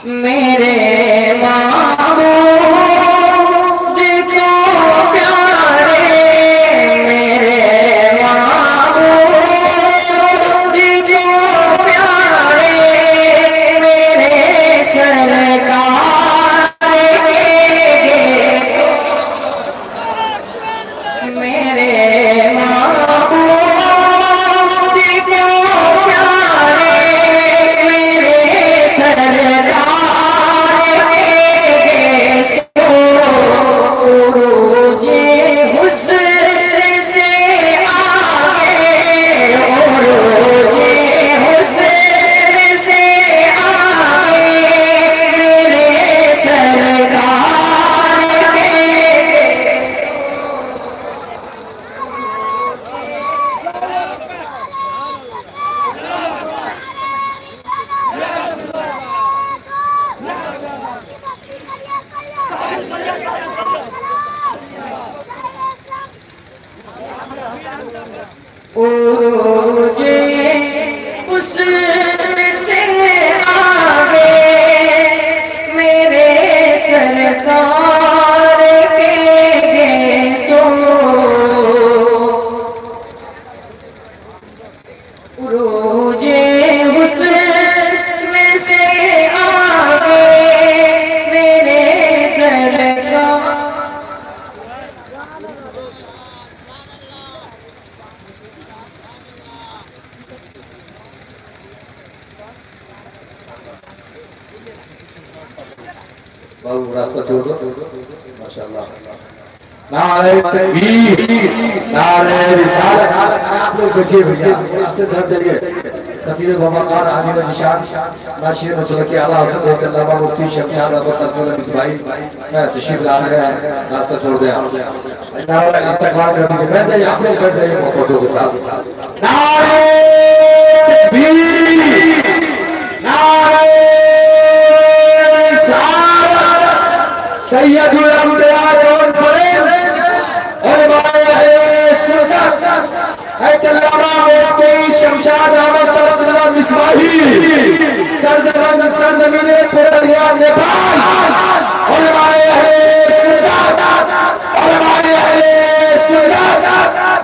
मेरे माबूद को प्यारे, मेरे माबूद को प्यारे, मेरे सरकार के गेसो, मेरे माबूद को प्यारे, मेरे सरकार उरूजे हुस्न से आगे मेरे सरकार के गेसो, उरूजे हुस्न से आगे मेरे सरकार। बाबू रास्ता छोड़ दो, माशाल्लाह। नारे तकबीर, नारे रिसालत। आप लोग बचे भैया, रास्ते से हट जाइए। खतीब बाबा खान आमिर निशान नाशिर मसलक के आला हज़रत अल्लामा मुफ्ती शमशाद अहमद सरफुल मिसबाही तशरीफ ला रहे हैं। रास्ता छोड़ दें आप, नारा इस्तकबाल कर दीजिए। बैठ जाइए, आप लोग बैठ जाइए मोहब्बतों के साथ। नारे तकबीर, नारे सैयदुल अंबिया कॉन्फ्रेंस उलमाए अहले सुन्नत अल्लामा मुफ्ती शमशाद अहमद सरफुल मिसबाही सरजमीन पुरनिया नेपाल उलमाए अहले सुन्नत, उलमाए अहले सुन्नत।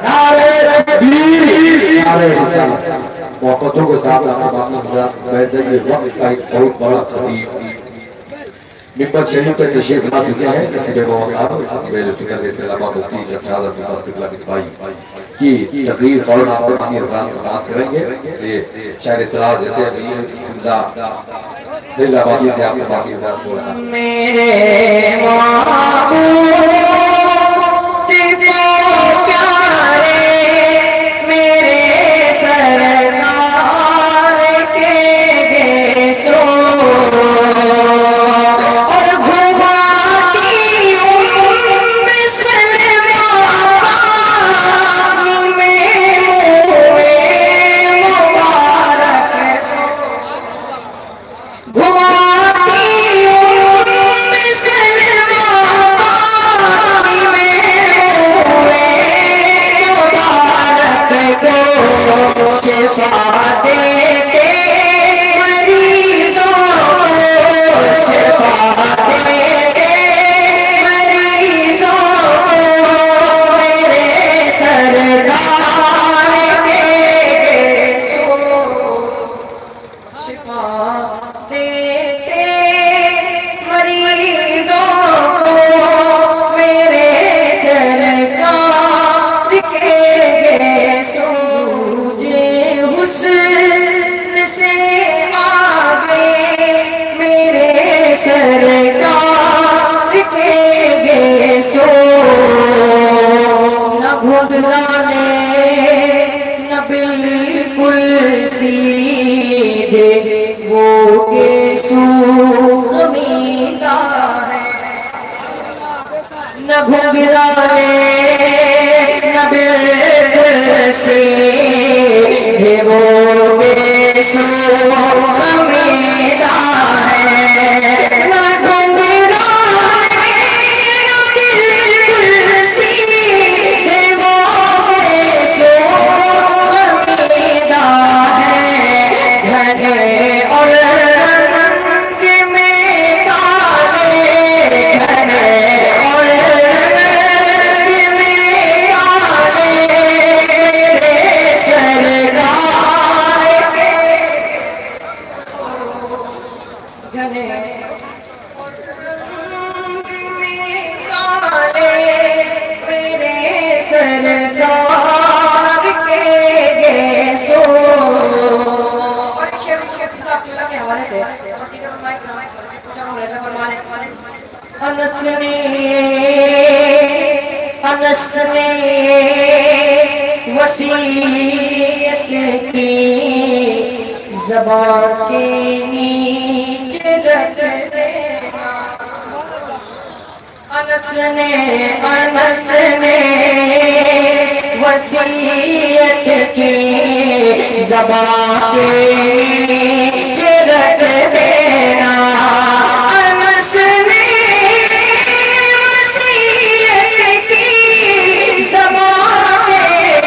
नारे तकबीर, नारे रिसालत। मोहब्बतों के साथ आपके बाकी हज़रात बैठ जाइए। वक्त का एक बहुत बड़ा खतीब मिंबर शरीफ पे तशरीफ ला चुके हैं। खतीब वक़ार खतीब फ़िक्र अल्लामा मुफ्ती शमशाद अहमद सरफुल मिसबाही की तकरीर फौरन आप बाकी हज़रात समाअत करेंगे। इसलिए शायर सलाह देते हैं हमजा दिलाबादी से आपके बाकी हज़रात को मेरे माबूद को प्यारे, मेरे सरकार के गेसो, सरकार के गेसो, न घुघराने न बिल्कुल सीधे वो गेसो ज़मींदा है, न घुघराने न बिल्कुल सीधे वो गेसो ज़मींदा है, न घुघराने न बिल्कुल सीधे वो गेसो ज़मींदा है, घने और रंग में घने काले मेरे सरदार के गेसो। और शेर के हवाले से अनस ने वसीयत की ज़बान के नीचे रख देना। अनस ने वसीयत की ज़बान के नीचे रख देना। अनस ने वसीयत की ज़बान के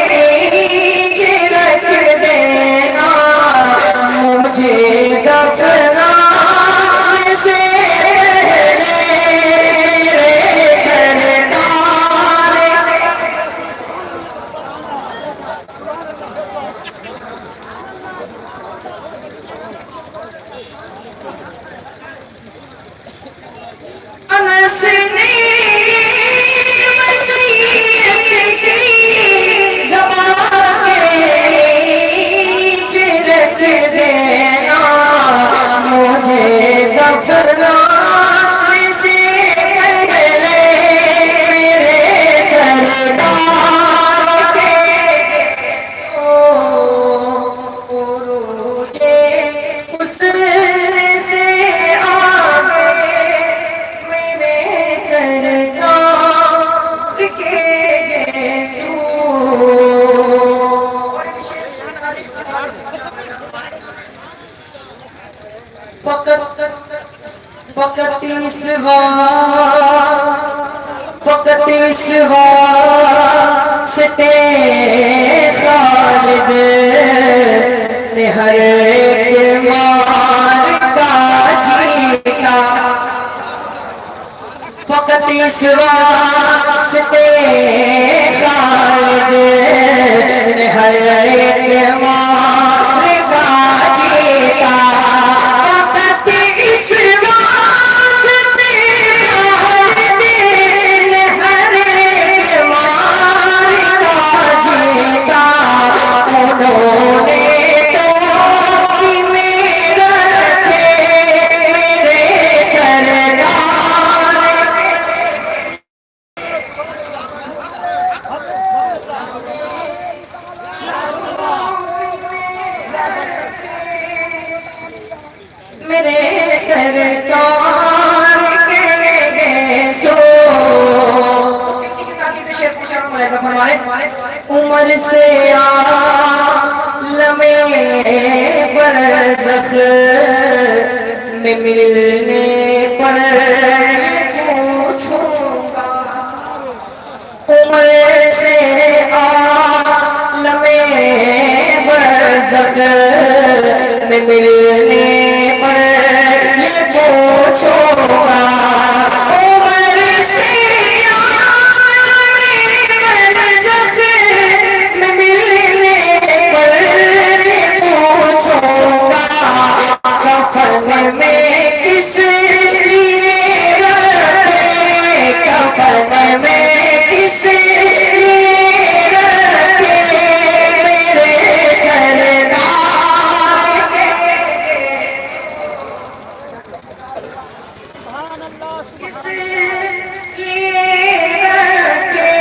नीचे रख देना। मुझे दफनाने से पहले मेरे सरदार अनस ने वसीयत की ज़बान के नीचे रख देना। मुझे दफनाने से पहले मेरे सरदार के उरूजे हुस्न से आगे मेरे सरदार के गेसू। फकत इस वास्ते खालिद ने हर एक मार का जीता। फकत इस वास्ते खालिद ने हर एक मार का जीता। फकत इस वास्ते खालिद ने हर एक मार का जीता। उन्होंने तो कि मेरा थे मेरे सरदार मेरे सरकार के देशो। उमर से आलमे बरज़ख में मिलने पर पूछूंगा। उमर से आलमे बरज़ख में मिलने पर ये पूछूंगा। उमर से आलमे बरज़ख में मिलने पर ये पूछूंगा। कफन में किस लिए रखे, कफन में किस लिए रखे मेरे सरदार के किस लिए रखे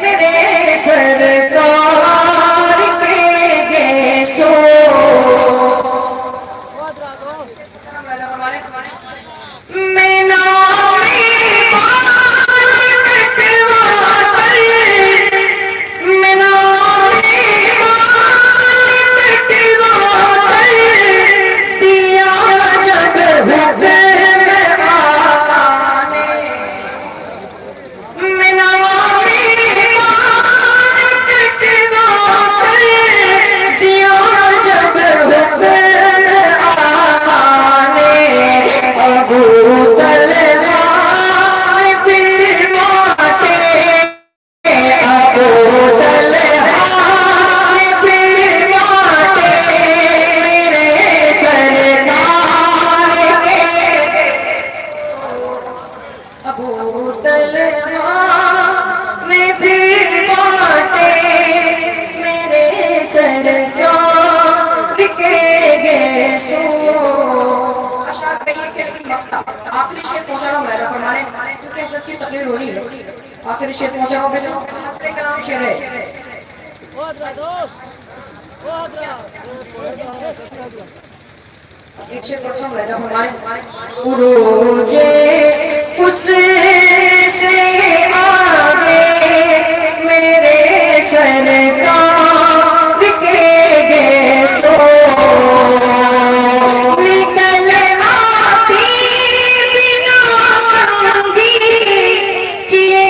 मेरे सरदार के गेसो। मैं नामी बाल कटवा कर, मैं नामी बाल कटवा कर दिया जब हुक्म आका ने। मैं नामी बाल कटवा कर दिया जब हुक्म आका ने। अबू तलहा ने फिर माटे, अबू तलहा ने फिर माटे मेरे सरदार मैं ये कह लेकिन मक्का आखिरी शेर पहुंचा रहा हूँ फरमाने क्योंकि हज़रत की तकरीर हो रही है। आखिरी शेर पहुंचा रहा हूँ बेटा, हसरे कलाम शेर है। एक शेर पढ़ता हूँ बेटा फरमाने उरूजे उससे आगे मेरे सरकार के गेसो निकल आती बिना कंगी किए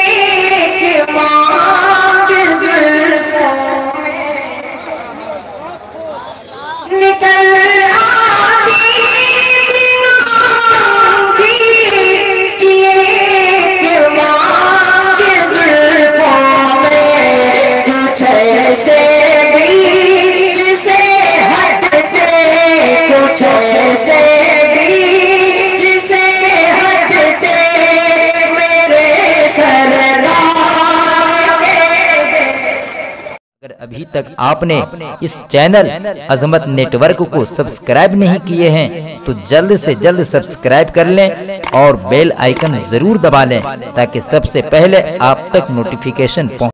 कि मांग जुल्फों में निकल आती बिना कंगी किए कि मांग जुल्फों में कुछ ऐसे बीच से हटते कुछ ऐसे बीच से हटते मेरे सरदार के। अगर अभी तक आपने इस चैनल अजमत नेटवर्क को सब्सक्राइब नहीं किए हैं तो जल्द से जल्द सब्सक्राइब कर लें और बेल आइकन जरूर दबा लें ताकि सबसे पहले आप तक नोटिफिकेशन पहुंचे।